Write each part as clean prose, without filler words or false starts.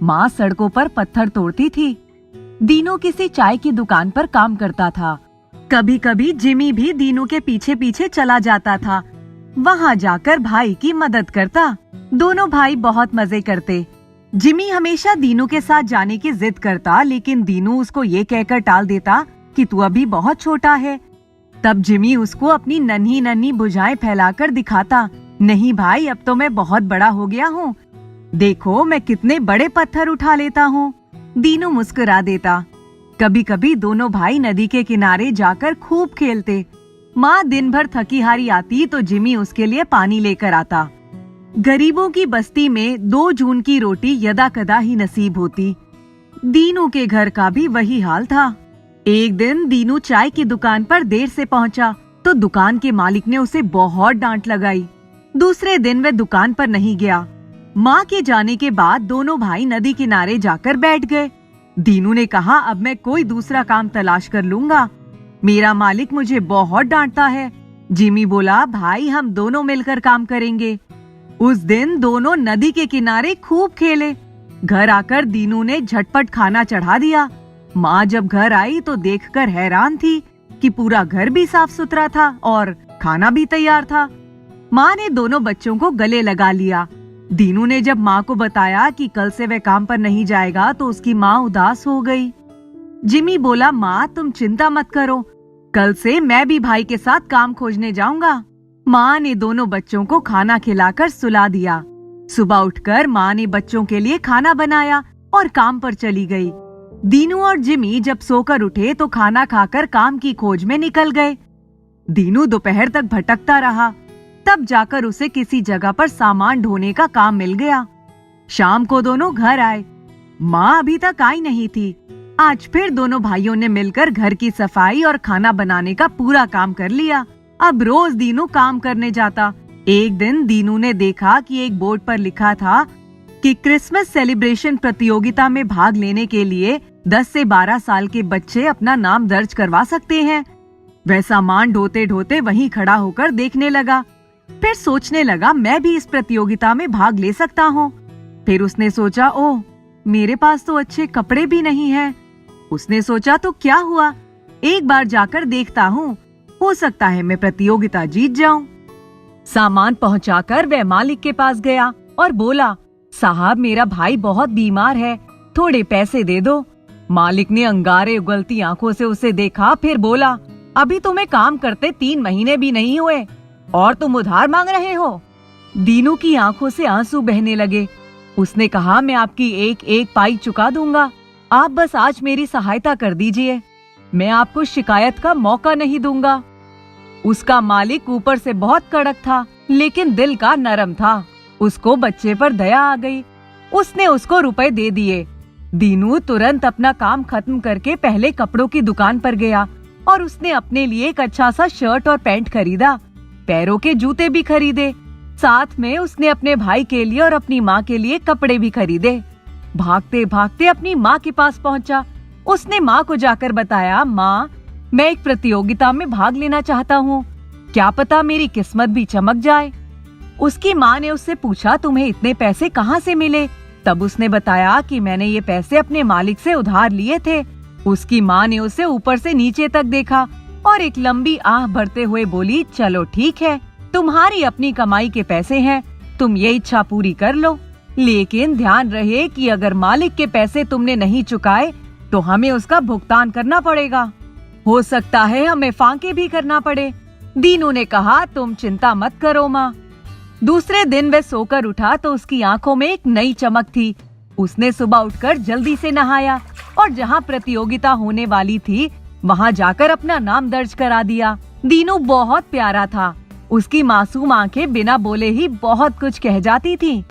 माँ सड़कों पर पत्थर तोड़ती थी। दीनू किसी चाय की दुकान पर काम करता था। कभी कभी जिमी भी दीनू के पीछे पीछे चला जाता था, वहाँ जाकर भाई की मदद करता। दोनों भाई बहुत मजे करते। जिमी हमेशा दीनू के साथ जाने की जिद करता, लेकिन दीनू उसको ये कहकर टाल देता कि तू अभी बहुत छोटा है। तब जिमी उसको अपनी नन्ही नन्ही भुजाएं फैलाकर दिखाता, नहीं भाई, अब तो मैं बहुत बड़ा हो गया हूँ, देखो मैं कितने बड़े पत्थर उठा लेता हूँ। दीनू मुस्कुरा देता। कभी कभी दोनों भाई नदी के किनारे जाकर खूब खेलते। माँ दिन भर थकी हारी आती तो जिमी उसके लिए पानी लेकर आता। गरीबों की बस्ती में 2 जून की रोटी यदा कदा ही नसीब होती। दीनू के घर का भी वही हाल था। एक दिन दीनू चाय की दुकान पर देर से पहुंचा तो दुकान के मालिक ने उसे बहुत डांट लगाई। दूसरे दिन वह दुकान पर नहीं गया। माँ के जाने के बाद दोनों भाई नदी किनारे जाकर बैठ गए। दीनू ने कहा, अब मैं कोई दूसरा काम तलाश कर लूंगा, मेरा मालिक मुझे बहुत डांटता है। जिमी बोला, भाई हम दोनों मिलकर काम करेंगे। उस दिन दोनों नदी के किनारे खूब खेले। घर आकर दीनू ने झटपट खाना चढ़ा दिया। माँ जब घर आई तो देखकर हैरान थी कि पूरा घर भी साफ सुथरा था और खाना भी तैयार था। माँ ने दोनों बच्चों को गले लगा लिया। दीनू ने जब माँ को बताया कि कल से वह काम पर नहीं जाएगा तो उसकी माँ उदास हो गई। जिमी बोला, माँ तुम चिंता मत करो, कल से मैं भी भाई के साथ काम खोजने जाऊंगा। माँ ने दोनों बच्चों को खाना खिलाकर सुला दिया। सुबह उठकर माँ ने बच्चों के लिए खाना बनाया और काम पर चली गई। दीनू और जिमी जब सोकर उठे तो खाना खाकर काम की खोज में निकल गए। दीनू दोपहर तक भटकता रहा, तब जाकर उसे किसी जगह पर सामान ढोने का काम मिल गया। शाम को दोनों घर आए। माँ अभी तक आई नहीं थी। आज फिर दोनों भाइयों ने मिलकर घर की सफाई और खाना बनाने का पूरा काम कर लिया। अब रोज दीनू काम करने जाता। एक दिन दीनू ने देखा कि एक बोर्ड पर लिखा था कि क्रिसमस सेलिब्रेशन प्रतियोगिता में भाग लेने के लिए 10 से 12 साल के बच्चे अपना नाम दर्ज करवा सकते हैं। वह सामान ढोते ढोते वहीं खड़ा होकर देखने लगा। फिर सोचने लगा, मैं भी इस प्रतियोगिता में भाग ले सकता हूँ। फिर उसने सोचा, ओह मेरे पास तो अच्छे कपड़े भी नहीं हैं। उसने सोचा, तो क्या हुआ, एक बार जाकर देखता हूँ, हो सकता है मैं प्रतियोगिता जीत जाऊं। सामान पहुंचाकर वह मालिक के पास गया और बोला, साहब मेरा भाई बहुत बीमार है, थोड़े पैसे दे दो। मालिक ने अंगारे उगलती आंखों से उसे देखा, फिर बोला, अभी तुम्हें काम करते 3 महीने भी नहीं हुए और तुम उधार मांग रहे हो। दीनू की आंखों से आंसू बहने लगे। उसने कहा, मैं आपकी एक एक पाई चुका दूंगा, आप बस आज मेरी सहायता कर दीजिए, मैं आपको शिकायत का मौका नहीं दूंगा। उसका मालिक ऊपर से बहुत कड़क था लेकिन दिल का नरम था। उसको बच्चे पर दया आ गई। उसने उसको रुपए दे दिए। दीनू तुरंत अपना काम खत्म करके पहले कपड़ों की दुकान पर गया और उसने अपने लिए एक अच्छा सा शर्ट और पैंट खरीदा, पैरों के जूते भी खरीदे। साथ में उसने अपने भाई के लिए और अपनी माँ के लिए कपड़े भी खरीदे। भागते भागते अपनी माँ के पास पहुँचा। उसने माँ को जाकर बताया, माँ मैं एक प्रतियोगिता में भाग लेना चाहता हूँ, क्या पता मेरी किस्मत भी चमक जाए। उसकी माँ ने उससे पूछा, तुम्हें इतने पैसे कहाँ से मिले? तब उसने बताया कि मैंने ये पैसे अपने मालिक से उधार लिए थे। उसकी माँ ने उसे ऊपर से नीचे तक देखा और एक लंबी आह भरते हुए बोली, चलो ठीक है, तुम्हारी अपनी कमाई के पैसे हैं, तुम ये इच्छा पूरी कर लो, लेकिन ध्यान रहे कि अगर मालिक के पैसे तुमने नहीं चुकाए तो हमें उसका भुगतान करना पड़ेगा, हो सकता है हमें फांके भी करना पड़े। दीनू ने कहा, तुम चिंता मत करो माँ। दूसरे दिन वह सोकर उठा तो उसकी आंखों में एक नई चमक थी। उसने सुबह उठकर जल्दी से नहाया और जहाँ प्रतियोगिता होने वाली थी वहाँ जाकर अपना नाम दर्ज करा दिया। दीनू बहुत प्यारा था। उसकी मासूम आंखें बिना बोले ही बहुत कुछ कह जाती थीं।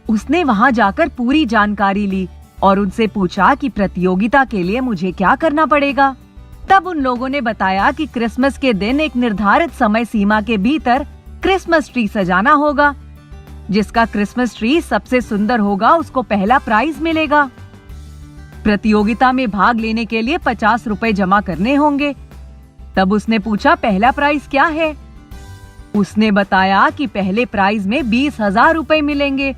उसने वहाँ जाकर पूरी जानकारी ली और उनसे पूछा कि प्रतियोगिता के लिए मुझे क्या करना पड़ेगा। तब उन लोगों ने बताया कि क्रिसमस के दिन एक निर्धारित समय सीमा के भीतर क्रिसमस ट्री सजाना होगा। जिसका क्रिसमस ट्री सबसे सुंदर होगा उसको पहला प्राइज मिलेगा। प्रतियोगिता में भाग लेने के लिए 50 रुपए जमा करने होंगे। तब उसने पूछा, पहला प्राइज क्या है? उसने बताया कि पहले प्राइज में 20,000 रुपए मिलेंगे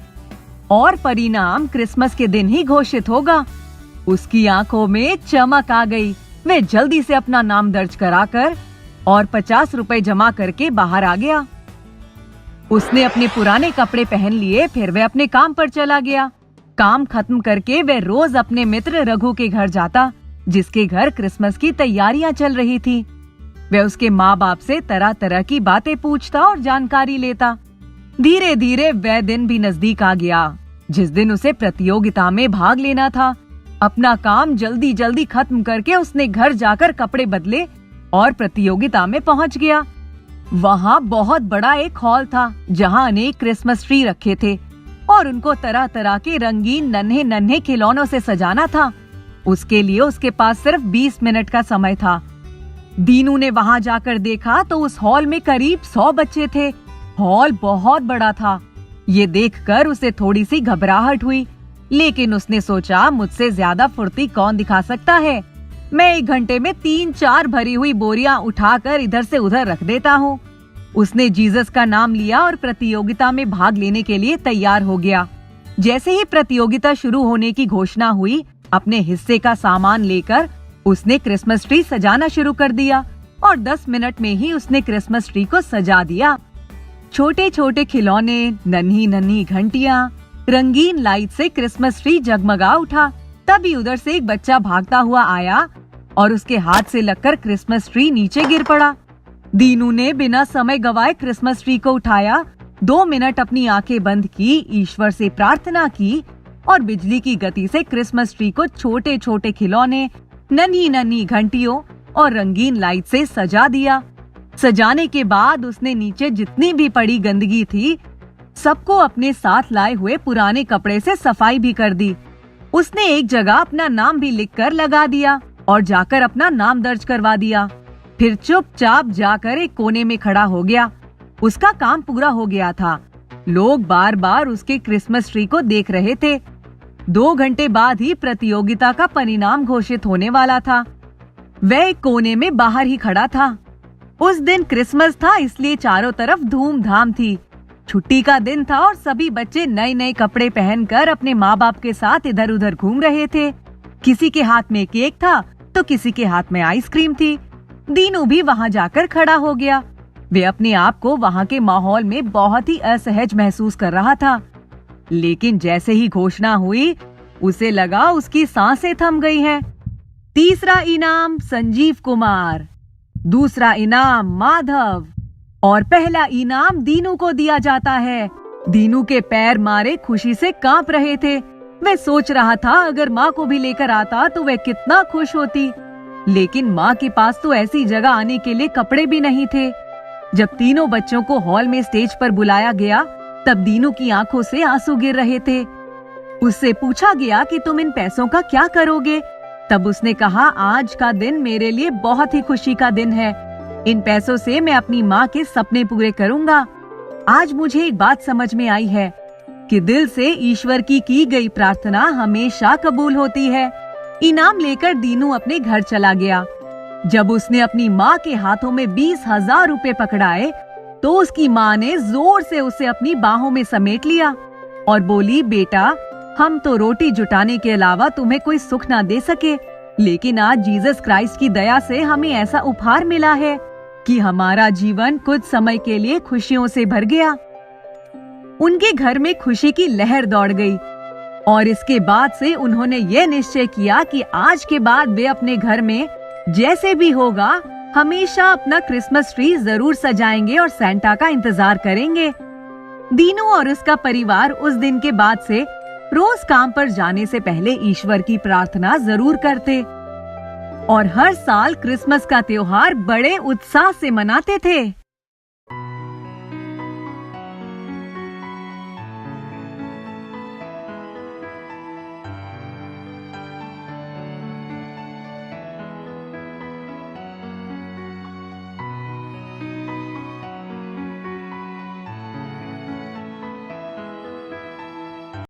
और परिणाम क्रिसमस के दिन ही घोषित होगा। उसकी आंखों में चमक आ गई। वे जल्दी से अपना नाम दर्ज कराकर और 50 रुपए जमा करके बाहर आ गया। उसने अपने पुराने कपड़े पहन लिए, फिर वह अपने काम पर चला गया। काम खत्म करके वह रोज अपने मित्र रघु के घर जाता, जिसके घर क्रिसमस की तैयारियां चल रही थी। वह उसके माँ बाप से तरह तरह की बातें पूछता और जानकारी लेता। धीरे धीरे वह दिन भी नजदीक आ गया जिस दिन उसे प्रतियोगिता में भाग लेना था। अपना काम जल्दी जल्दी खत्म करके उसने घर जाकर कपड़े बदले और प्रतियोगिता में पहुंच गया। वहाँ बहुत बड़ा एक हॉल था जहाँ अनेक क्रिसमस ट्री रखे थे और उनको तरह तरह के रंगीन नन्हे नन्हे खिलौनों से सजाना था। उसके लिए उसके पास सिर्फ 20 मिनट का समय था। दीनू ने वहाँ जाकर देखा तो उस हॉल में करीब 100 बच्चे थे। हॉल बहुत बड़ा था। ये देखकर उसे थोड़ी सी घबराहट हुई, लेकिन उसने सोचा मुझसे ज्यादा फुर्ती कौन दिखा सकता है। मैं 1 घंटे में 3-4 भरी हुई बोरियां उठाकर इधर से उधर रख देता हूँ। उसने जीसस का नाम लिया और प्रतियोगिता में भाग लेने के लिए तैयार हो गया। जैसे ही प्रतियोगिता शुरू होने की घोषणा हुई, अपने हिस्से का सामान लेकर उसने क्रिसमस ट्री सजाना शुरू कर दिया और 10 मिनट में ही उसने क्रिसमस ट्री को सजा दिया। छोटे छोटे खिलौने, नन्ही नन्ही घंटियां, रंगीन लाइट से क्रिसमस ट्री जगमगा उठा। तभी उधर से एक बच्चा भागता हुआ आया और उसके हाथ से लगकर क्रिसमस ट्री नीचे गिर पड़ा। दीनू ने बिना समय गवाए क्रिसमस ट्री को उठाया, 2 मिनट अपनी आंखें बंद की, ईश्वर से प्रार्थना की और बिजली की गति से क्रिसमस ट्री को छोटे छोटे खिलौने, नन्ही नन्ही घंटियों और रंगीन लाइट से सजा दिया। सजाने के बाद उसने नीचे जितनी भी पड़ी गंदगी थी, सबको अपने साथ लाए हुए पुराने कपड़े से सफाई भी कर दी। उसने एक जगह अपना नाम भी लिखकर लगा दिया और जाकर अपना नाम दर्ज करवा दिया। फिर चुपचाप जाकर एक कोने में खड़ा हो गया। उसका काम पूरा हो गया था। लोग बार बार उसके क्रिसमस ट्री को देख रहे थे। 2 घंटे बाद ही प्रतियोगिता का परिणाम घोषित होने वाला था। वह एक कोने में बाहर ही खड़ा था। उस दिन क्रिसमस था, इसलिए चारों तरफ धूमधाम थी। छुट्टी का दिन था और सभी बच्चे नए नए कपड़े पहनकर अपने माँ बाप के साथ इधर उधर घूम रहे थे। किसी के हाथ में केक था तो किसी के हाथ में आइसक्रीम थी। दीनू भी वहाँ जाकर खड़ा हो गया। वे अपने आप को वहाँ के माहौल में बहुत ही असहज महसूस कर रहा था। लेकिन जैसे ही घोषणा हुई, उसे लगा उसकी सांसें थम गई हैं। तीसरा इनाम संजीव कुमार, दूसरा इनाम माधव और पहला इनाम दीनू को दिया जाता है। दीनू के पैर मारे खुशी से कांप रहे थे। वह सोच रहा था अगर माँ को भी लेकर आता तो वह कितना खुश होती। लेकिन माँ के पास तो ऐसी जगह आने के लिए कपड़े भी नहीं थे। जब तीनों बच्चों को हॉल में स्टेज पर बुलाया गया, तब दीनू की आंखों से आंसू गिर रहे थे। उससे पूछा गया कि तुम इन पैसों का क्या करोगे? तब उसने कहा, आज का दिन मेरे लिए बहुत ही खुशी का दिन है। इन पैसों से मैं अपनी माँ के सपने पूरे करूँगा। आज मुझे एक बात समझ में आई है कि दिल से ईश्वर की गई प्रार्थना हमेशा कबूल होती है। इनाम लेकर दीनू अपने घर चला गया। जब उसने अपनी माँ के हाथों में 20,000 रुपए पकड़ाए, तो उसकी माँ ने जोर से उसे अपनी बाहों में समेट लिया और बोली, बेटा, हम तो रोटी जुटाने के अलावा तुम्हें कोई सुख ना दे सके, लेकिन आज जीसस क्राइस्ट की दया से हमें ऐसा उपहार मिला है कि हमारा जीवन कुछ समय के लिए खुशियों से भर गया। उनके घर में खुशी की लहर दौड़ गई और इसके बाद से उन्होंने ये निश्चय किया कि आज के बाद वे अपने घर में जैसे भी होगा हमेशा अपना क्रिसमस ट्री जरूर सजाएंगे और सैंटा का इंतजार करेंगे। दीनू और उसका परिवार उस दिन के बाद से रोज काम पर जाने से पहले ईश्वर की प्रार्थना जरूर करते और हर साल क्रिसमस का त्योहार बड़े उत्साह से मनाते थे।